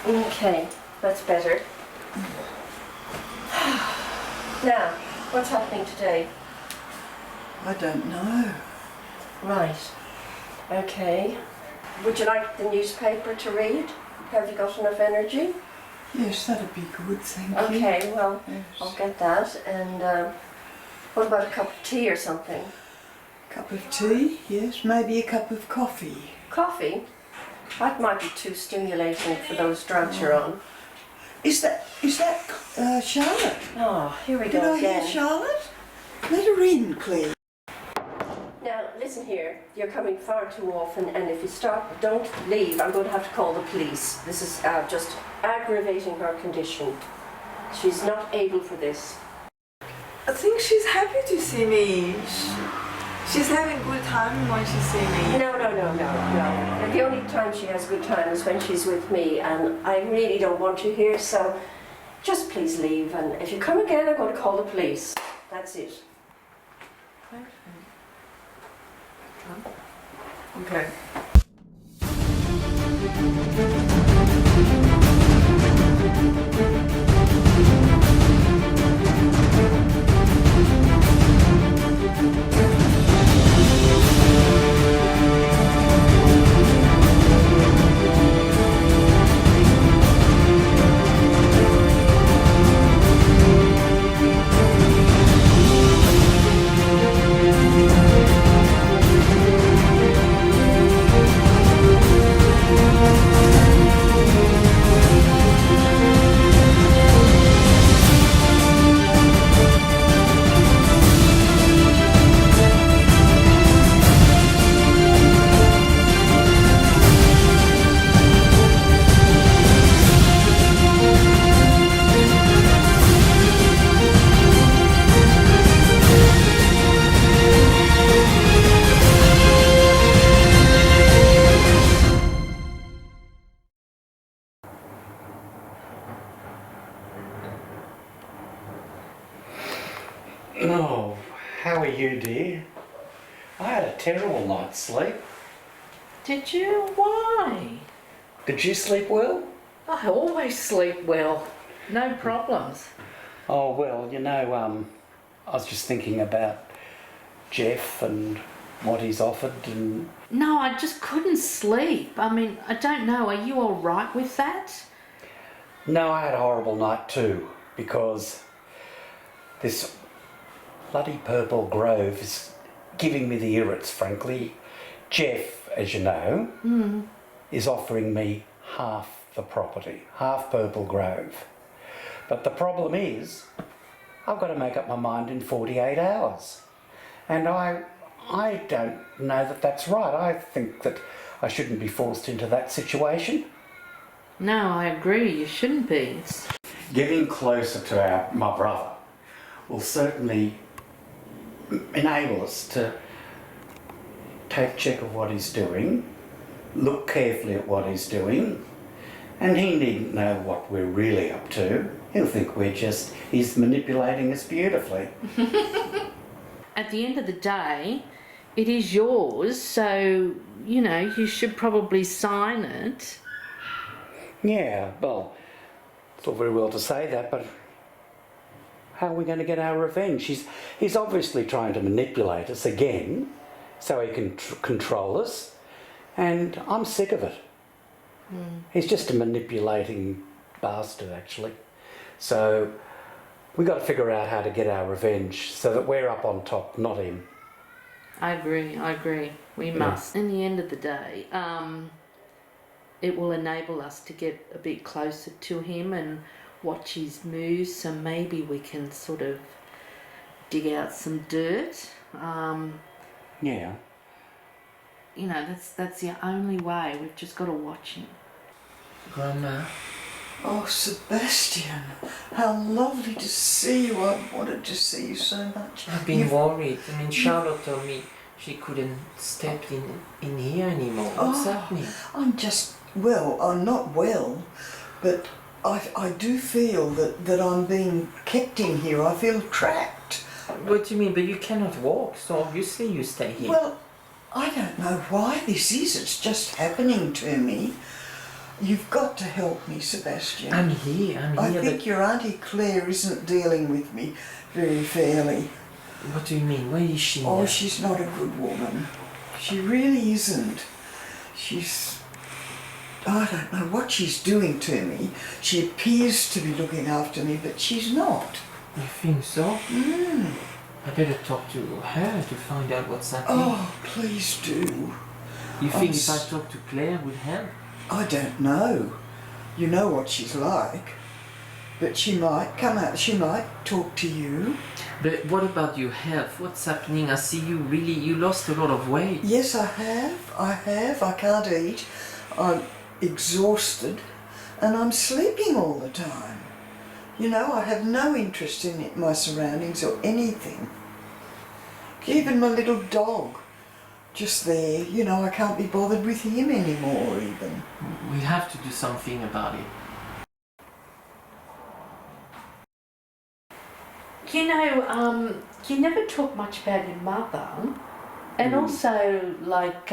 Okay, that's better. Now, what's happening today? I don't know. Right. Okay. Would you like the newspaper to read? Have you got enough energy? Yes, that'd be good, thank you. Okay, well, Yes. I'll get that. And what about a cup of tea or something? Cup of tea, yes, maybe a cup of coffee. Coffee? That might be too stimulating for those drugs you're on. Is that Charlotte? Oh, here we Did go I hear again. Charlotte? Let her in, please. Now, listen here. You're coming far too often, and if you stop, don't leave. I'm going to have to call the police. This is just aggravating her condition. She's not able for this. I think she's happy to see me. She's having a good time when she sees me. No. The only time she has a good time is when she's with me, and I really don't want you here, so just please leave. And if you come again, I'm going to call the police. That's it. Okay. Oh, how are you, dear? I had a terrible night's sleep. Did you? Why? Did you sleep well? I always sleep well. No problems. Oh, well, I was just thinking about Jeff and what he's offered and... No, I just couldn't sleep. I mean, I don't know. Are you all right with that? No, I had a horrible night too, because this bloody Purple Grove is giving me the irrits, frankly. Jeff, as you know, is offering me half the property, half Purple Grove. But the problem is, I've got to make up my mind in 48 hours. And I don't know that that's right. I think that I shouldn't be forced into that situation. No, I agree. You shouldn't be. Getting closer to my brother will certainly enable us to take check of what he's doing, look carefully at what he's doing, and he needn't know what we're really up to. He'll think he's manipulating us beautifully. At the end of the day, it is yours, so, you should probably sign it. Yeah, well, it's all very well to say that, but how are we going to get our revenge? He's obviously trying to manipulate us again so he can control us, and I'm sick of it. He's just a manipulating bastard, actually. So we've got to figure out how to get our revenge so that we're up on top, not him. I agree. We must. In the end of the day, it will enable us to get a bit closer to him and watch his moves, so maybe we can sort of dig out some dirt. Yeah. That's the only way. We've just got to watch him. Grandma. Oh, Sebastian, how lovely to see you. I wanted to see you so much. I've been worried. I mean, Charlotte told me she couldn't step in here anymore. What's happening? I'm not well, but I do feel that I'm being kept in here. I feel trapped. What do you mean? But you cannot walk, so obviously you stay here. Well, I don't know why this is. It's just happening to me. You've got to help me, Sebastian. I'm here, I but think your Auntie Claire isn't dealing with me very fairly. what do you mean? Why is she? Oh, she's not a good woman. She really isn't. I don't know what she's doing to me. She appears to be looking after me, but she's not. You think so? Mm. I better talk to her to find out what's happening. Oh, please do. You think I'm if I talk to Claire would help? I don't know. You know what she's like. But she might come out, she might talk to you. But what about your health? What's happening? I see you lost a lot of weight. Yes, I have. I can't eat. I'm exhausted and I'm sleeping all the time. You know, I have no interest in my surroundings or anything. Even my little dog, just there, you know, I can't be bothered with him anymore even. We have to do something about it. You know, you never talk much about your mother, and also, like,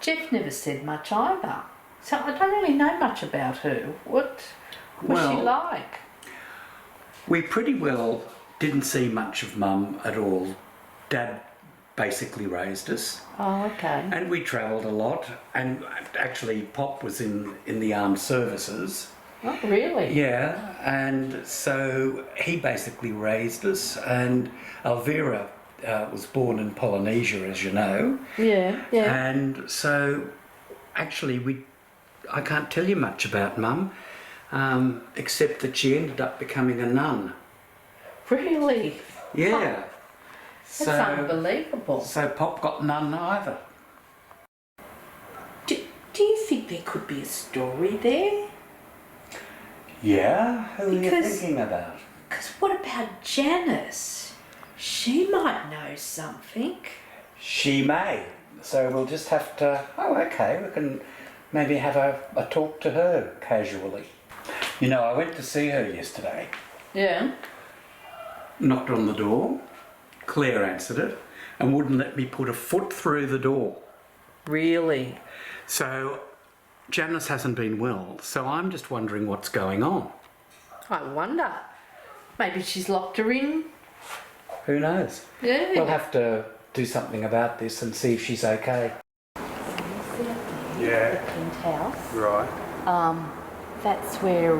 Jeff never said much either. So I don't really know much about her. What was she Well- like? We pretty well didn't see much of Mum at all. Dad basically raised us, Oh, okay. and we travelled a lot. And actually, Pop was in the armed services. Oh, really? Yeah, and so he basically raised us. And Elvira was born in Polynesia, as you know. Yeah, yeah. And so, actually, I can't tell you much about Mum, except that she ended up becoming a nun. Really? Yeah. That's unbelievable. So Pop got none either. Do you think there could be a story there? Yeah? Who are you Because- thinking about? Because what about Janice? She might know something. She may. So we'll just have to... Oh, okay, we can maybe have a talk to her casually. You know, I went to see her yesterday. Yeah. Knocked on the door. Claire answered it and wouldn't let me put a foot through the door. Really? So Janice hasn't been well, so I'm just wondering what's going on. I wonder. Maybe she's locked her in. Who knows? Yeah. We'll have to do something about this and see if she's okay. Yeah. Penthouse. Right. That's where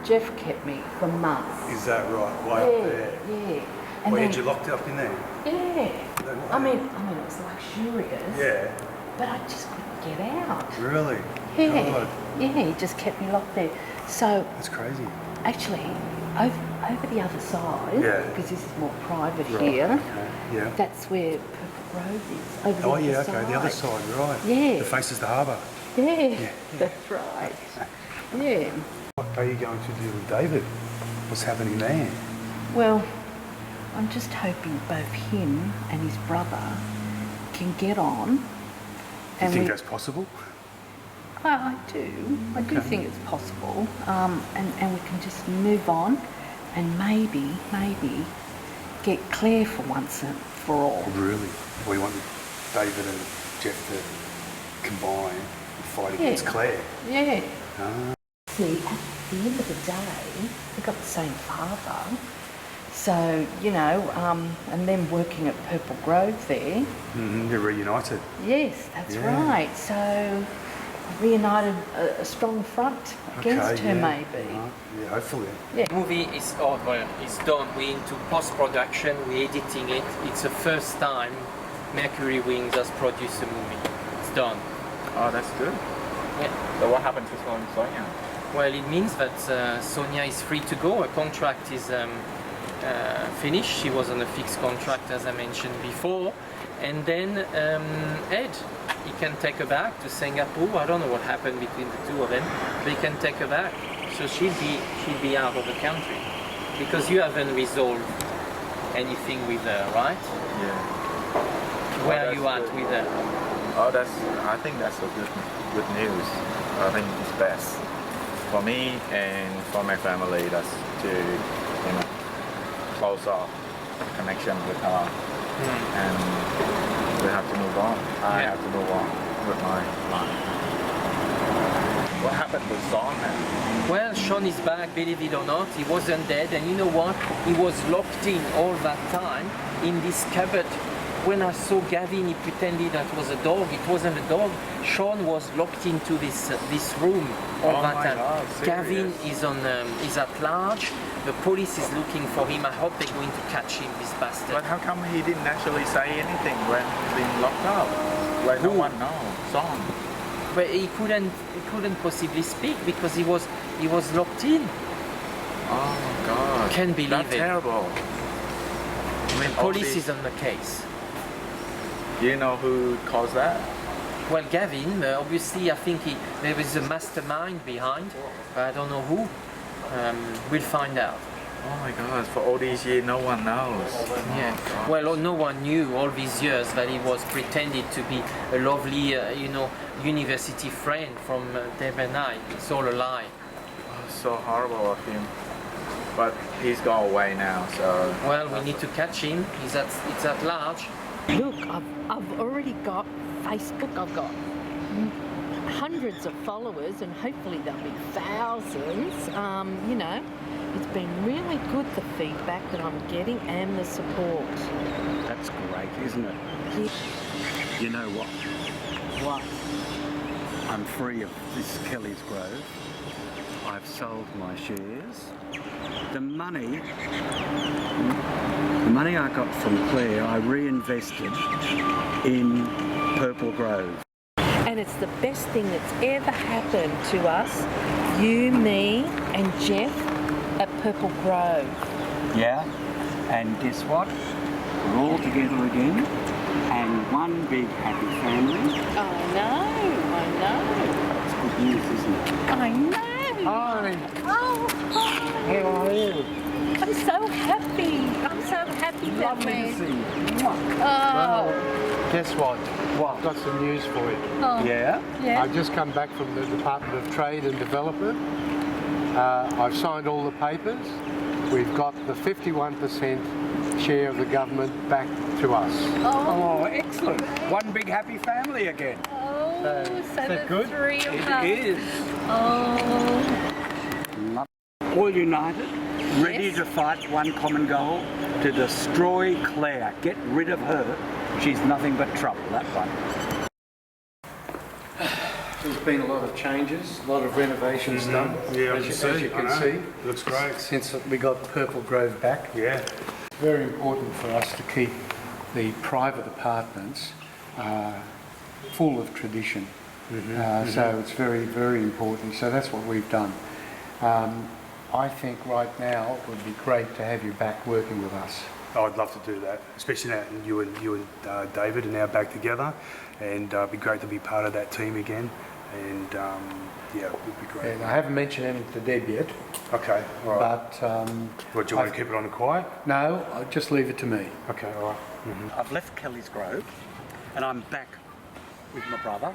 Jeff kept me for months. Is that right? Way up there. Yeah. And Well, then, had you locked up in there? yeah. No way. I mean, it was luxurious. Yeah. But I just couldn't get out. Really? Yeah. God, Yeah, he just kept me locked there. So that's crazy. actually, over the other side, Yeah. because this is more private Right. here, Okay. Yeah. that's where Purple Grove is. Over the Oh other yeah. side. Okay. The other side. Right. Yeah. That faces the harbour. Yeah, that's right. Yeah. What are you going to do with David? What's happening there? Well, I'm just hoping both him and his brother can get on. Do you And think that's possible? I do. I do Okay. think it's possible. And we can just move on and maybe get Claire for once and for all. Really? We want David and Jeff to combine and fight against Yeah. Claire. Yeah. Ah. See, at the end of the day, they've got the same father. So, you know, and them working at Purple Grove there. You're reunited. Yes, that's Yeah. right. So, I reunited a strong front against her, yeah. maybe. Right. Yeah, hopefully. Movie is over, it's done. We're into post-production, we're editing it. It's the first time Mercury Wings has produced a movie. It's done. Oh, that's good. Yeah. So what happens to Sonia? Well, it means that Sonia is free to go. Her contract is finished. She was on a fixed contract, as I mentioned before. And then Ed, he can take her back to Singapore. I don't know what happened between the two of them, but he can take her back. So she'll be out of the country because you haven't resolved anything with her, right? Yeah. Where Oh, are you that's at good. with her? Oh, I think that's a good news. I think it's best for me and for my family. That's to close off connection with her, and we have to move on. I Yeah. have to move on with my life. with Son? Well, Sean is back, believe it or not. He wasn't dead, and you know what? He was locked in all that time in this cupboard. When I saw Gavin, he pretended that was a dog. It wasn't a dog. Sean was locked into this room all that time. God, Gavin serious? is at large. The police is looking for him. I hope they're going to catch him, this bastard. But how come he didn't actually say anything when being locked up? Like no one knows. Son. But he couldn't possibly speak because he was locked in. Oh God. Can't believe That's it. terrible. I mean, all Police this- is on the case. Do you know who caused that? Well, Gavin, obviously, I think there is a mastermind behind, but I don't know who. We'll find out. Oh my God! For all these years, no one knows. Yeah. Well, no one knew all these years that he was pretended to be a lovely, university friend from Debonai. It's all a lie. So horrible of him. But he's gone away now, so. Well, we need to catch him. It's at large. Look, I've already got Facebook. I've got hundreds of followers, and hopefully there'll be thousands. It's been really good, the feedback that I'm getting and the support. That's great, isn't it? Yeah. You know what? What? I'm free of this Kelly's Grove. I've sold my shares. The money I got from Claire, I reinvested in Purple Grove. And it's the best thing that's ever happened to us, you, me, and Jeff at Purple Grove. Yeah, and guess what? We're all together again, and one big happy family. I know. It's good news, isn't it? I know. Hi. Oh, hi. How are you? I'm so happy. I'm so happy that Lovely to see you. Oh. Guess what? What? I've got some news for you. Oh. Yeah? Yeah. I've just come back from the Department of Trade and Development. I've signed all the papers. We've got the 51% share of the government back to us. Oh, excellent. One big happy family again. Oh, so the good? three of us. It is. Oh. All united, ready Yes. to fight one common goal, to destroy Claire. Get rid of her. She's nothing but trouble, that one. There's been a lot of changes, a lot of renovations done. Yeah, I as you can see. Looks great. Since we got Purple Grove back. Yeah. It's very important for us to keep the private apartments full of tradition. So it's very, very important. So that's what we've done. I think right now it would be great to have you back working with us. I'd love to do that, especially now you and David are now back together, and it'd be great to be part of that team again. And yeah, it would be great. And I haven't mentioned anything to Deb yet, Okay, all right. but What, do you want to keep it on the quiet? no, I'll just leave it to me. Okay, all right. I've left Kelly's Grove, and I'm back with my brother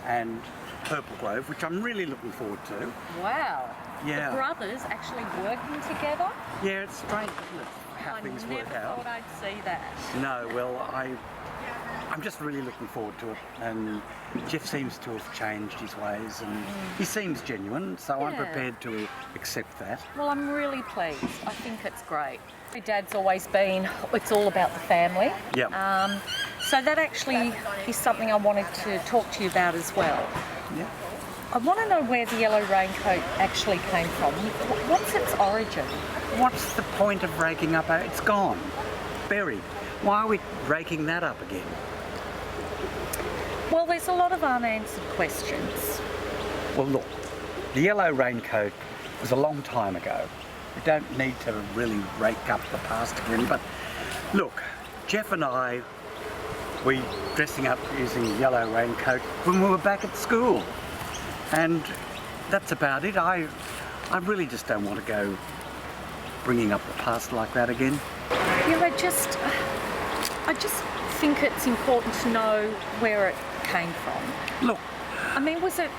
and Purple Grove, which I'm really looking forward to. Wow. Yeah. The brothers actually working together? Yeah, it's strange, isn't it, how things I never work out. thought I'd see that. No, well, I'm just really looking forward to it, and Jeff seems to have changed his ways, and he seems genuine, so I'm Yeah. prepared to accept that. Well, I'm really pleased. I think it's great. My dad's always been, it's all about the family. Yeah. So that actually is something I wanted to talk to you about as well. Yeah. I want to know where the yellow raincoat actually came from. What's its origin? What's the point of raking up? It's gone, buried. Why are we raking that up again? Well, there's a lot of unanswered questions. Well, look, the yellow raincoat was a long time ago. We don't need to really rake up the past again, but look, Jeff and I, we dressing up using a yellow raincoat when we were back at school. And that's about it. I really just don't want to go bringing up the past like that again. Yeah, I just think it's important to know where it came from. Look, I mean, was it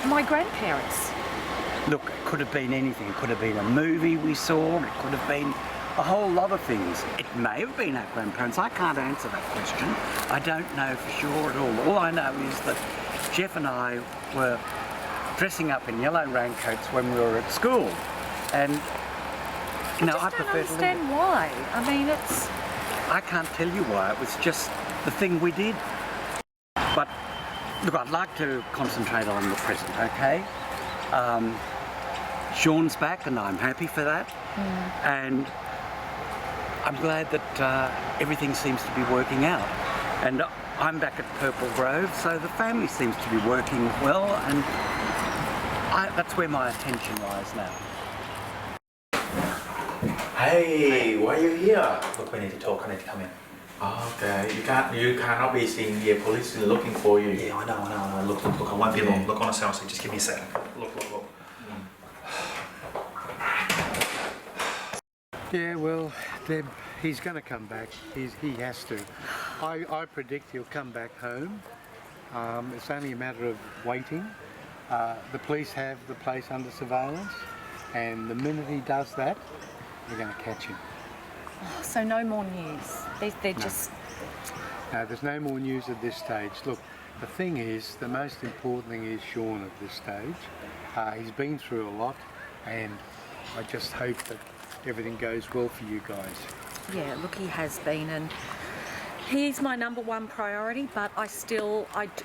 my grandparents? look, it could have been anything. It could have been a movie we saw. It could have been a whole lot of things. It may have been our grandparents. I can't answer that question. I don't know for sure at all. All I know is that Jeff and I were dressing up in yellow raincoats when we were at school. And I no, just I don't prefer to leave understand it. why. I mean, it's... I can't tell you why, it was just the thing we did. But look, I'd like to concentrate on the present, okay? Sean's back and I'm happy for that. And I'm glad that everything seems to be working out. And I'm back at Purple Grove, so the family seems to be working well, and that's where my attention lies now. Hey, why are you here? Look, we need to talk. I need to come in. Okay, you cannot be seen here. Police are looking for you. Yeah, I know. Look, I won't be long. Look, honestly, just give me a second. Look. Yeah, well, Deb, he's going to come back. He has to. I predict he'll come back home. It's only a matter of waiting. The police have the place under surveillance, and the minute he does that, we're going to catch him. Oh, so no more news. They're just... No, there's no more news at this stage. Look, the thing is, the most important thing is Sean at this stage. He's been through a lot, and I just hope that everything goes well for you guys. Yeah, look, he has been, and he's my number one priority, but I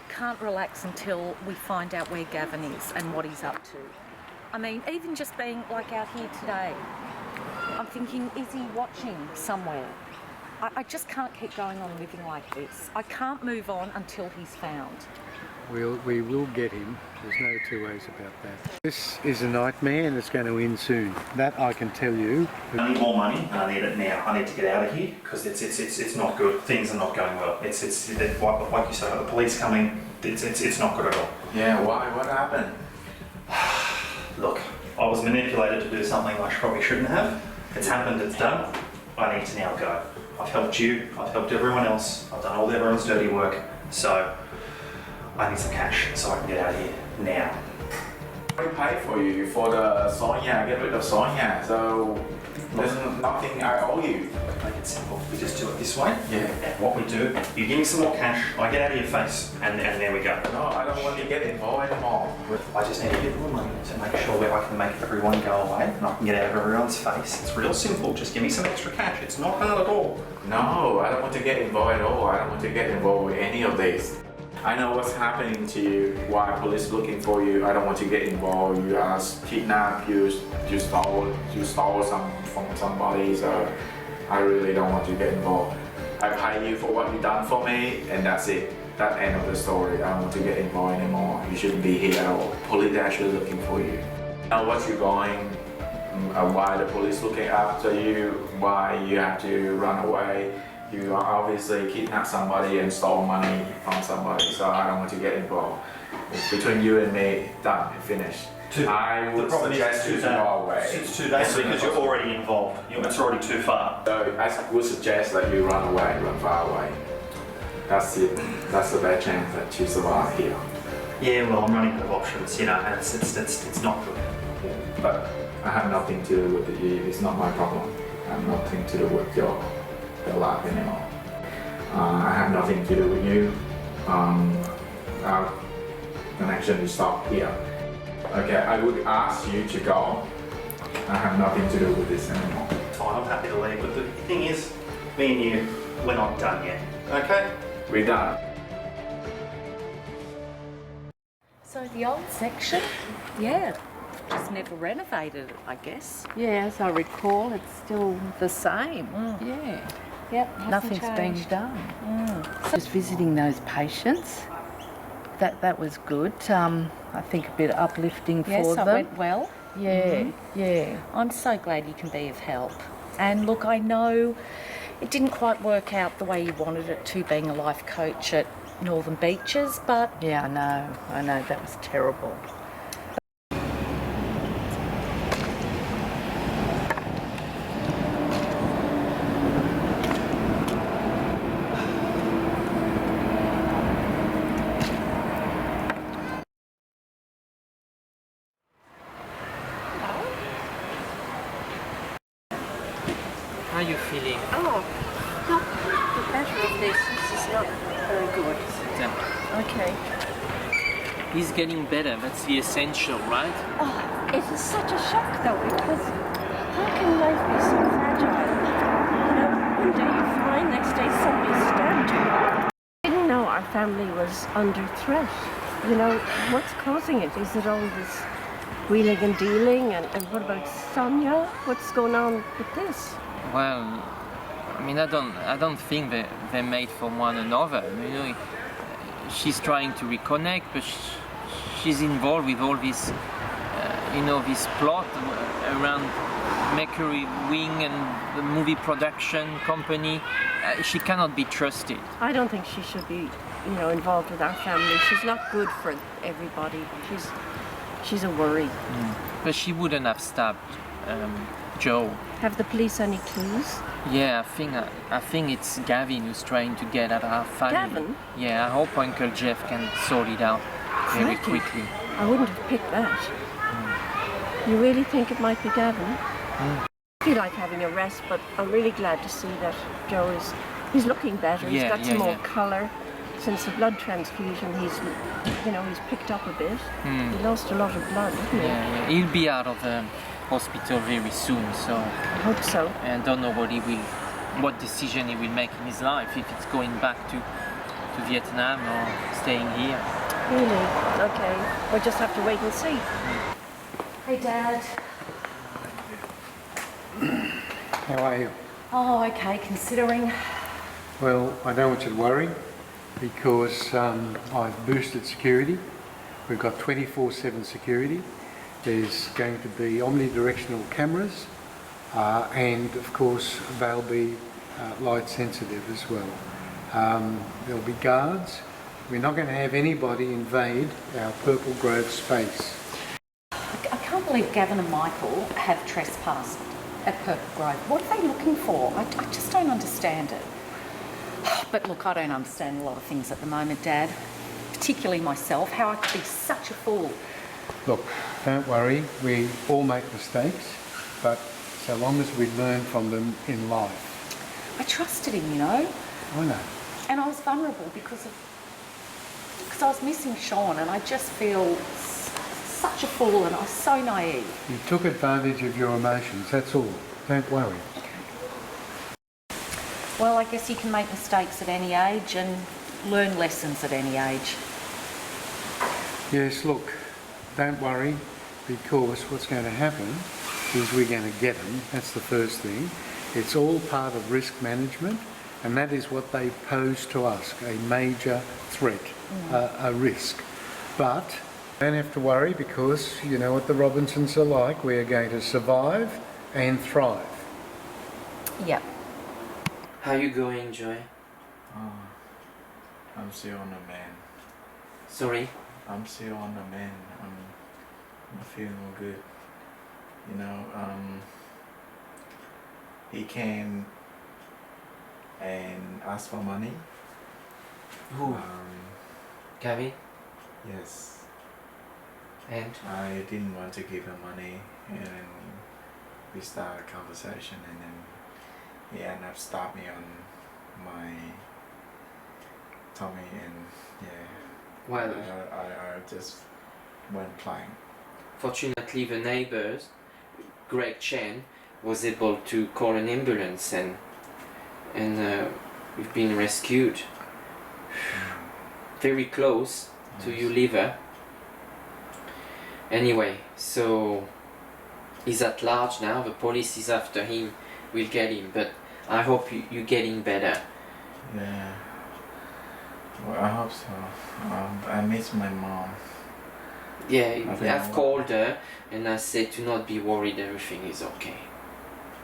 can't relax until we find out where Gavin is and what he's up to. I mean, even just being like out here today, I'm thinking, is he watching somewhere? I just can't keep going on living like this. I can't move on until he's found. We will get him. There's no two ways about that. This is a nightmare and it's going to end soon. That I can tell you. I need more money and I need it now. I need to get out of here because it's not good. Things are not going well. Like you said, the police coming. It's not good at all. Yeah, why? What happened? Look, I was manipulated to do something I probably shouldn't have. It's happened. It's done. I need to now go. I've helped you. I've helped everyone else. I've done all everyone's dirty work. So I need some cash so I can get out of here now. I paid for you for the Sonia, get rid of Sonia, so there's nothing I owe you. Make it simple. We just do it this way. Yeah. And what we do, you give me some more cash, I get out of your face, and there we go. No, I don't want to get involved anymore. I just need a bit more money to make sure that I can make everyone go away and I can get out of everyone's face. It's real simple. Just give me some extra cash. It's not hard at all. No, I don't want to get involved at all. I don't want to get involved with any of this. I know what's happening to you, why police looking for you. I don't want to get involved. You are kidnapped, you stole some from somebody, so I really don't want to get involved. I pay you for what you've done for me, and that's it. That end of the story. I don't want to get involved anymore. You shouldn't be here at all. Police are actually looking for you. Now what you're going, why the police looking after you, why you have to run away. You obviously kidnapped somebody and stole money from somebody, so I don't want to get involved. Between you and me, done, finished. I would suggest you to go away. It's too late because you're already involved. It's already too far. So I would suggest that you run away, run far away. That's it. That's the best chance that you survive here. Yeah, well, I'm running out of options, and it's not good. But I have nothing to do with it. It's not my problem. I have nothing to do with your life anymore. I have nothing to do with you. Our connection is stopped here. Okay, I would ask you to go. I have nothing to do with this anymore. Fine, I'm happy to leave, but the thing is, me and you, we're not done yet. Okay? We're done. So the old section? Yeah, just never renovated it, I guess. Yeah, as I recall, it's still the same. Yeah. Yep, nothing's been done. Just visiting those patients, that was good. I think a bit uplifting for them. Yes, it went well. Yeah, yeah. I'm so glad you can be of help. And look, I know it didn't quite work out the way you wanted it to, being a life coach at Northern Beaches, but... Yeah, I know, that was terrible. How are you feeling? Oh, not the better of this. This is not very good. Yeah. Okay. He's getting better. That's the essential, right? Oh, it is such a shock though, because how can life be so fragile? You know, one day you're fine, next day somebody stabbed you. I didn't know our family was under threat. You know, what's causing it? Is it all this wheeling and dealing? And what about Sonia? What's going on with this? Well, I mean, I don't think they're made for one another. You know, she's trying to reconnect, but she's involved with all this, this plot around Mercury Wing and the movie production company. She cannot be trusted. I don't think she should be, involved with our family. She's not good for everybody. She's a worry. But she wouldn't have stabbed Joe. Have the police any clues? Yeah, I think it's Gavin who's trying to get at our family. Gavin? Yeah, I hope Uncle Jeff can sort it out very quickly. I wouldn't have picked that. You really think it might be Gavin? I feel like having a rest, but I'm really glad to see that Joe he's looking better. He's got some more colour. Since the blood transfusion, he's picked up a bit. He lost a lot of blood, didn't he? Yeah. He'll be out of the hospital very soon, so I hope so. And don't know what decision he will make in his life, if it's going back to Vietnam or staying here. Really? Okay. We'll just have to wait and see. Hey, Dad. How are you? Oh, okay, considering. Well, I don't want you to worry because I've boosted security. We've got 24/7 security. There's going to be omnidirectional cameras and of course they'll be light sensitive as well. There'll be guards. We're not going to have anybody invade our Purple Grove space. I can't believe Gavin and Michael have trespassed at Purple Grove. What are they looking for? I just don't understand it. But look, I don't understand a lot of things at the moment, Dad. Particularly myself, how I could be such a fool. Look, don't worry, we all make mistakes, but so long as we learn from them in life. I trusted him, you know. I know. And I was vulnerable because I was missing Sean, and I just feel such a fool, and I was so naive. You took advantage of your emotions, that's all. Don't worry. Well, I guess you can make mistakes at any age and learn lessons at any age. Yes, look, don't worry, because what's going to happen is we're going to get them. That's the first thing. It's all part of risk management, and that is what they pose to us, a major threat, a risk. But don't have to worry, because you know what the Robinsons are like. We are going to survive and thrive. Yep. How you going, Joy? I'm still on the mend. Sorry? I'm still on the mend. I'm feeling good. You know, he came and asked for money. Who? Gavin? Yes. And? I didn't want to give him money, and we started a conversation, and then he ended up stopping me on my tummy, and yeah. Well, I just went playing. Fortunately, the neighbors, Greg Chen, was able to call an ambulance, and we've been rescued. Very close to your liver. Anyway, so he's at large now. The police is after him. We'll get him, but I hope you're getting better. Yeah. Well, I hope so. I miss my mom. Yeah, I've called her and I said to not be worried, everything is okay.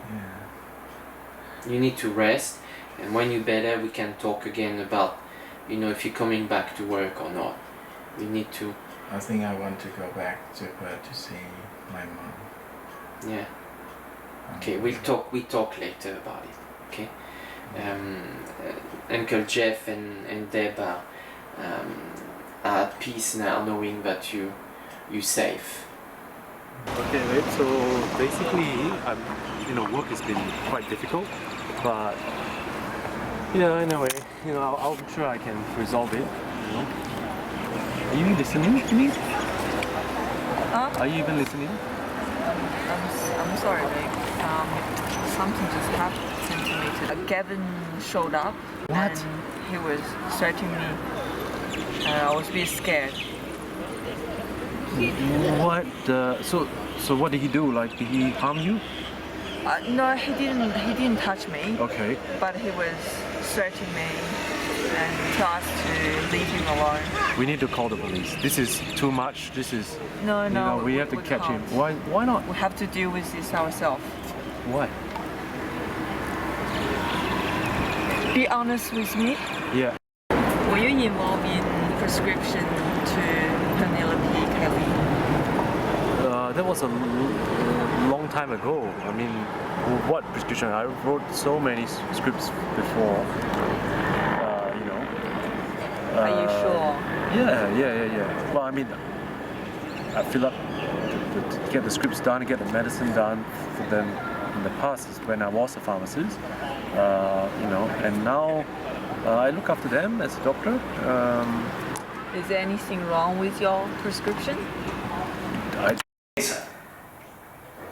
Yeah. You need to rest, and when you're better we can talk again about, if you're coming back to work or not. We need to... I think I want to go back to Perth to see my mom. Yeah. Okay, we talk later about it, okay? Uncle Jeff and Deb are at peace now, knowing that you're safe. Okay, right. So basically, work has been quite difficult, but in a way, I'm sure I can resolve it. Are you listening to me? Huh? Are you even listening? I'm sorry, babe. Something just happened to me today. Gavin showed up. What? And he was threatening me. I was a bit scared. What? So what did he do? Like, did he harm you? No, he didn't. He didn't touch me. Okay. But he was threatening me and told us to leave him alone. We need to call the police. This is too much. This is. No, You know, we have to catch him. can't. Why not? We have to deal with this ourselves. Why? Be honest with me. Yeah. Were you involved in prescription to Penelope Kelly? That was a long time ago. I mean, what prescription? I wrote so many scripts before. You know. Are you sure? Yeah. Well, I mean, I fill up to get the scripts done, get the medicine done for them in the past when I was a pharmacist. You know, and now I look after them as a doctor. Is there anything wrong with your prescription?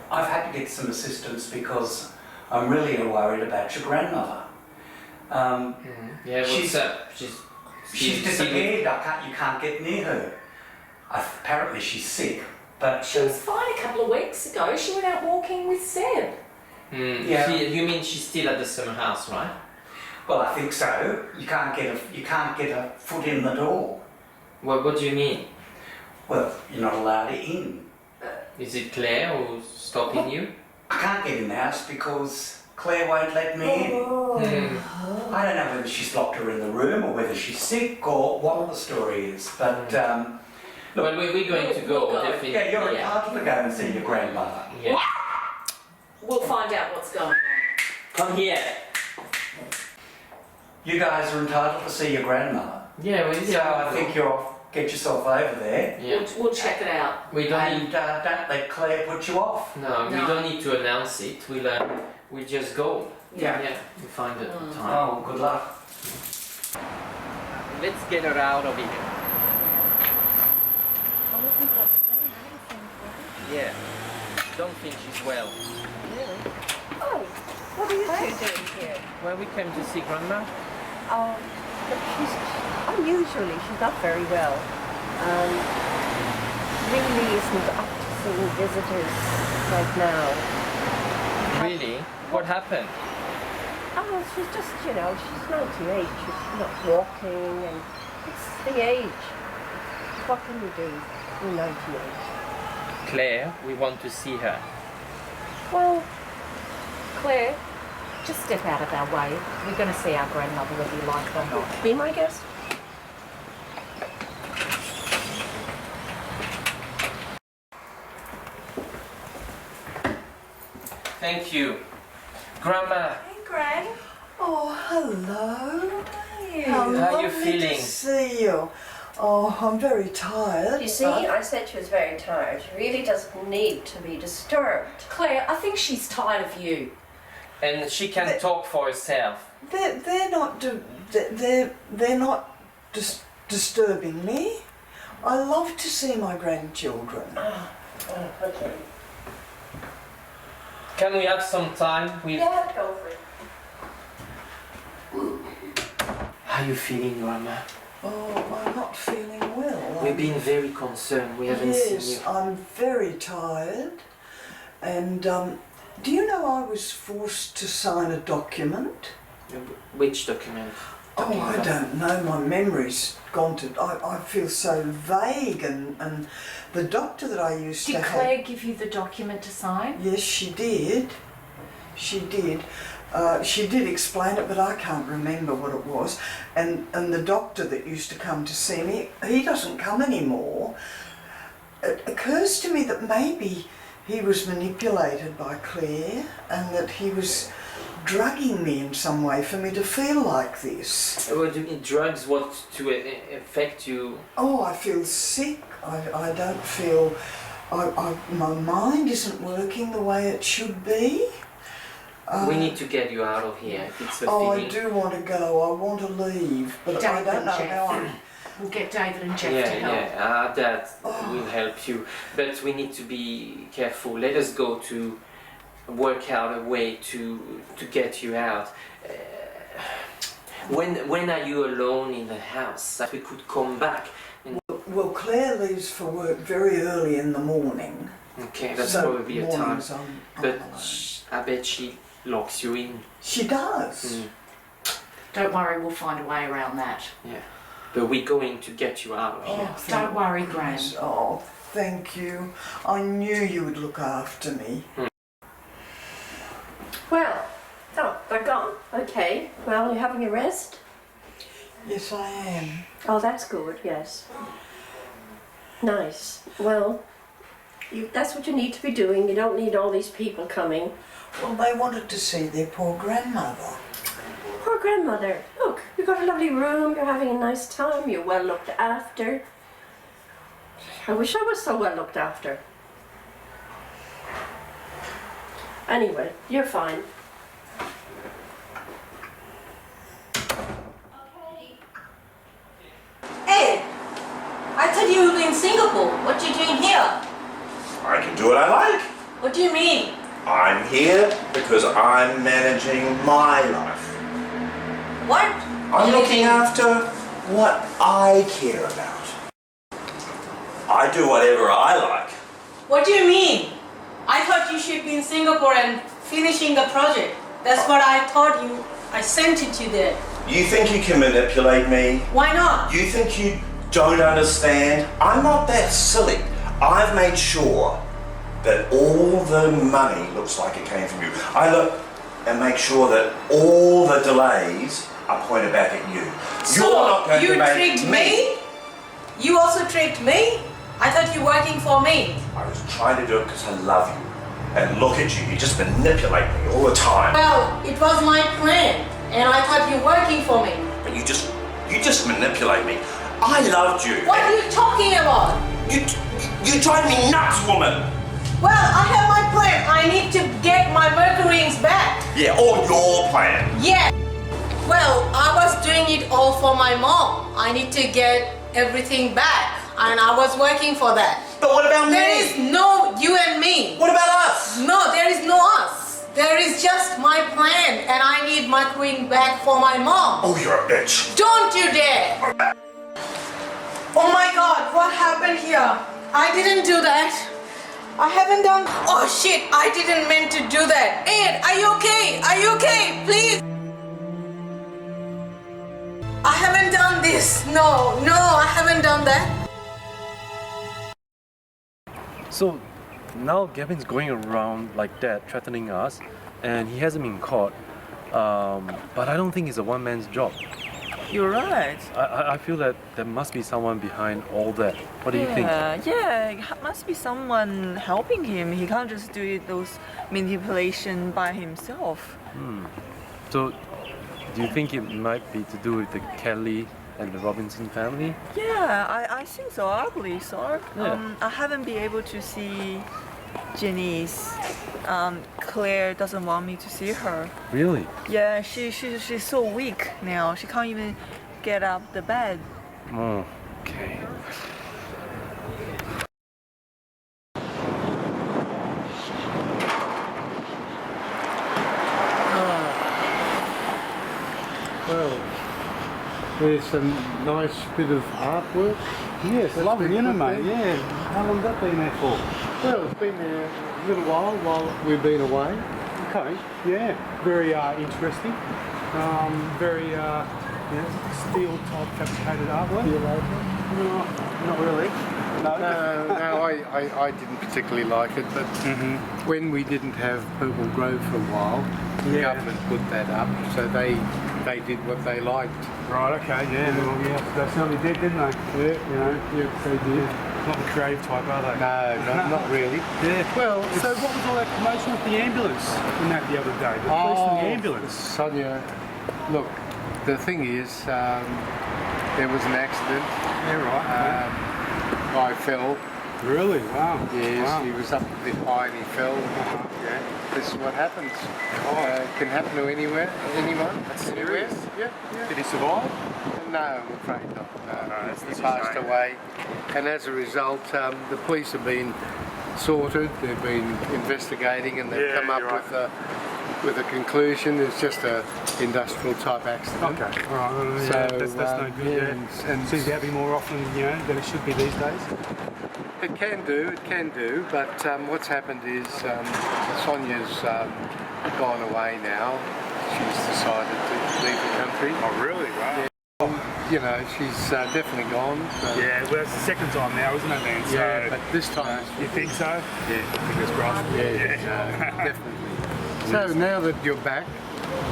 I've had to get some assistance because I'm really worried about your grandmother. Yeah, what's She's- up? She's disappeared. You can't get near her. Apparently she's sick, but She was fine a couple of weeks ago. She went out walking with Seb. Yeah. You mean she's still at the summer house, right? well, I think so. You can't get a foot in the door. What do you mean? Well, you're not allowed in. Is it Claire who's stopping you? I can't get in the house because Claire won't let me in. I don't know whether she's locked her in the room or whether she's sick or what the story is, but Well, we're going to go, We'll go. definitely. yeah, you're entitled to go and see your grandmother. Yeah. We'll find out what's going on. Come here. You guys are entitled to see your grandmother. Yeah, So I think you're off. Get yourself over there. Yeah. We'll check it out. We don't And need. don't let Claire put you off. No, we No. don't need to announce it. We'll just go. Yeah. We find the time. Oh, good luck. Let's get her out of here. Yeah. Don't think she's well. Oh, what are you two doing here? Well, we came to see Grandma. Oh, look, unusually, she's not very well. Really isn't up to seeing visitors right now. Really? What happened? Oh, she's just, she's 98. She's not walking, and it's the age. What can you do? You're 98. Claire, we want to see her. Well, Claire, just step out of our way. We're going to see our grandmother whether you like it or not. Be my guest. Thank you. Grandma, Hey, Gran. Oh, hello. How How are you lovely feeling? to see you. Oh, I'm very tired. You see, I said she was very tired. She really doesn't need to be disturbed. Claire, I think she's tired of you. and she can talk for herself. They're not they're not disturbing me. I love to see my grandchildren. Okay. Can we have some time with... Yeah, go for it. How are you feeling, Grandma? Oh, I'm not feeling well. We've been very concerned. We haven't seen you. Yes, I'm very tired. And do you know I was forced to sign a document? Which document? Oh, I don't know. My memory's gone to... I feel so vague, and the doctor that I used Did to have... Claire give you the document to sign? Yes, she did. She did. She did explain it, but I can't remember what it was. And the doctor that used to come to see me, he doesn't come anymore. It occurs to me that maybe he was manipulated by Claire and that he was drugging me in some way for me to feel like this. What do you mean, drugs? What to affect you? Oh, I feel sick. I don't feel... my mind isn't working the way it should be. We need to get you out of here. It's a Oh, feeling. I do want to go. I want to leave, but I don't know how we'll get David and Jeff Yeah, to help. yeah, our dad will help you, but we need to be careful. Let us go to work out a way to get you out. When are you alone in the house? That we could come back. And Well, Claire leaves for work very early in the morning. okay, that's So probably a time. mornings I'm But alone. I bet she locks you in. She does. Mm. Don't worry, we'll find a way around that. Yeah, but we're going to get you out of here. Oh, Don't worry, Gran. goodness. Oh, thank you. I knew you would look after me. Well, oh, they're gone. Okay. Well, you're having a rest? Yes, I am. Oh, that's good, yes. Nice. Well, that's what you need to be doing. You don't need all these people coming. Well, they wanted to see their poor grandmother. Poor grandmother. Look, you've got a lovely room. You're having a nice time. You're well looked after. I wish I was so well looked after. Anyway, you're fine. Hey, I thought you were in Singapore. What you doing here? I can do what I like. What do you mean? I'm here because I'm managing my life. What? I'm looking after what I care about. I do whatever I like. What do you mean? I thought you should be in Singapore and finishing the project. That's what I thought you. I sent it to you there. You think you can manipulate me? Why not? You think you don't understand? I'm not that silly. I've made sure that all the money looks like it came from you. I look and make sure that all the delays are pointed back at you. You're not going you to make tricked me? You also tricked me? I thought you were working for me. I was trying to do it because I love you. And look at you, you just manipulate me all the time. Well, it was my plan, and I thought you were working for me. But you just manipulate me. I loved you. What are you talking about? You drive me nuts, woman. Well, I have my plan. I need to get my Mercury rings back. Yeah, or your plan. Yeah. Well, I was doing it all for my mom. I need to get everything back, and I was working for that. But what about me? There is no you and me. What about us? No, there is no us. There is just my plan, and I need my ring back for my mom. Oh, you're a bitch. Don't you dare! Oh my God, what happened here? I didn't do that. I haven't done. Oh shit, I didn't mean to do that. Ed, are you okay? Are you okay? Please. I haven't done this. No, I haven't done that. So now Gavin's going around like that, threatening us, and he hasn't been caught. But I don't think it's a one-man's job. You're right. I feel that there must be someone behind all that. What do you think? Yeah, it must be someone helping him. He can't just do those manipulation by himself. So, do you think it might be to do with the Kelly and the Robinson family? Yeah, I think so. I believe so. Yeah. I haven't been able to see Janice. Claire doesn't want me to see her. Really? Yeah, she's so weak now. She can't even get up the bed. Oh, okay. Well, there's some nice bit of artwork. Yes, it's lovely, isn't it, mate? Yeah. How long has that been there for? Well, it's been there a little while we've been away. Okay, yeah. Very interesting. Very steel type fabricated artwork. No, not really. No, I didn't particularly like it, but when we didn't have Purple Grove for a while, the government put that up, so they did what they liked. Right, okay, yeah. Well, yeah. They certainly did, didn't they? Yeah, they did. Not the creative type, are they? No, not really. Yeah. Well, so what was all that commotion with the ambulance in that the other day? The police and the ambulance. Sonia, look, the thing is, there was an accident. Yeah, right. I fell Really? Wow. Yes, Wow. he was up a bit high and he fell. Yeah. This is what happens. It can happen to anyone. Anywhere. Yeah. Did he survive? No, I'm afraid not. No, that's he a passed shame. away. And as a result, the police have been sorted, they've been investigating, and they've come up with a conclusion. It's just a industrial type accident. Okay. All right. Well, So, yeah, that's no good. yeah, and seems to happen more often, than it should be these days. it can do, but what's happened is Sonia's gone away now. She's decided to leave the country. Oh, really? Wow. She's definitely gone. So. Yeah, well, it's the second time now, isn't it, man? Yeah, but this time. You think so? Yeah. Fingers crossed. Yeah, definitely. So now that you're back,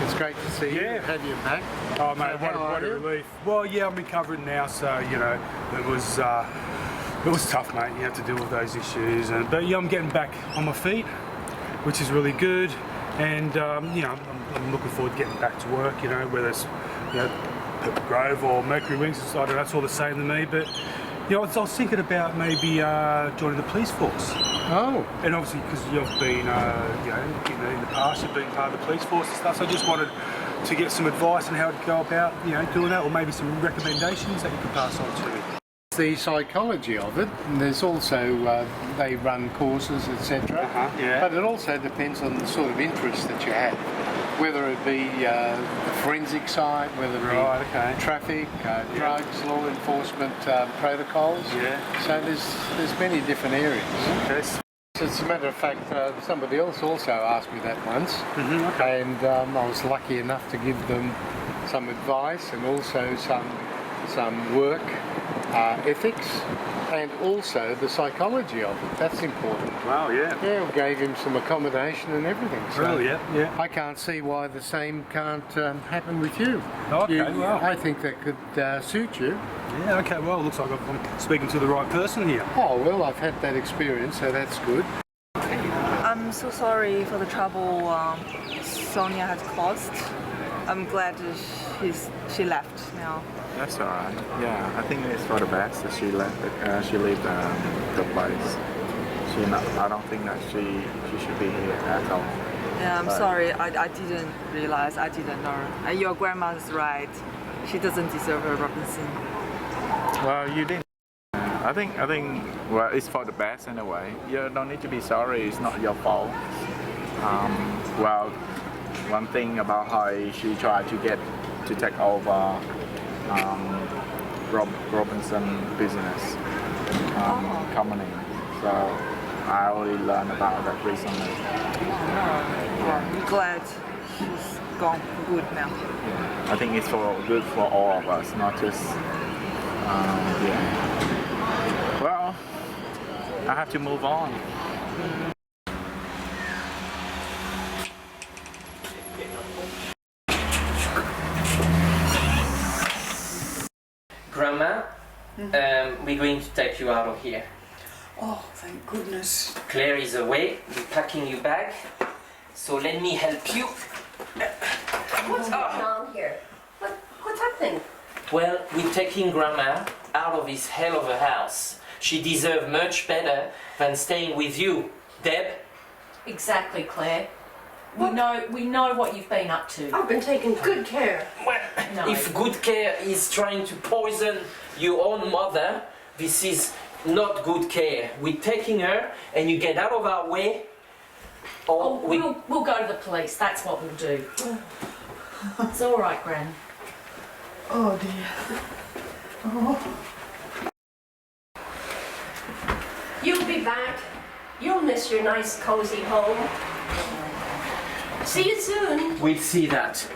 it's great to see you. Yeah. Have you back. Oh, mate, So what a relief. Well, yeah, I'm recovering now, so, it was tough, mate. You have to deal with those issues. But yeah, I'm getting back on my feet, which is really good. And, I'm looking forward to getting back to work, whether it's, Purple Grove or Mercury Wings, I don't know, it's all the same to me. But, I was thinking about maybe joining the police force. Oh. And obviously, because you've been, in the past, you've been part of the police force and stuff, so I just wanted to get some advice on how to go about, doing that, or maybe some recommendations that you could pass on to me. The psychology of it, and there's also they run courses, etc. Yeah. But it also depends on the sort of interest that you have, whether it be the forensic side, whether it be traffic, drugs, law enforcement protocols. Yeah. So there's many different areas. Okay. As a matter of fact, somebody else also asked me that once, and I was lucky enough to give them some advice and also some work ethics, and also the psychology of it. That's important. Wow, yeah. Yeah, we gave him some accommodation and everything. So Really, yeah. I can't see why the same can't happen with you. Okay, well. I think that could suit you. Yeah, okay, well, it looks like I'm speaking to the right person here. Oh, well, I've had that experience, so that's good. I'm so sorry for the trouble Sonia has caused. I'm glad she left now. That's all right. Yeah, I think it's for the best that she left. She left the place. I don't think that she should be here at all. Yeah, I'm sorry. I didn't realize. I didn't know. Your grandma's right. She doesn't deserve her Robinson. Well, you didn't. I think. Well, it's for the best in a way. You don't need to be sorry. It's not your fault. Well, one thing about her, she tried to take over Robinson business company. So I only learned about that recently. I'm glad she's gone for good now. Yeah. I think it's good for all of us, not just Well, I have to move on. Grandma, we're going to take you out of here. Oh, thank goodness. Claire is away, we're packing you back. So let me help you. What's going on here? What's happening? Well, we're taking Grandma out of this hell of a house. She deserves much better than staying with you. Deb? Exactly, Claire. We know what you've been up to. I've been taking good care. Well, No. if good care is trying to poison your own mother, this is not good care. We're taking her and you get out of our way. Or We'll go to the police. That's what we'll do. It's all right, Gran. Oh dear. Oh. You'll be back. You'll miss your nice, cozy home. See you soon. We'll see that.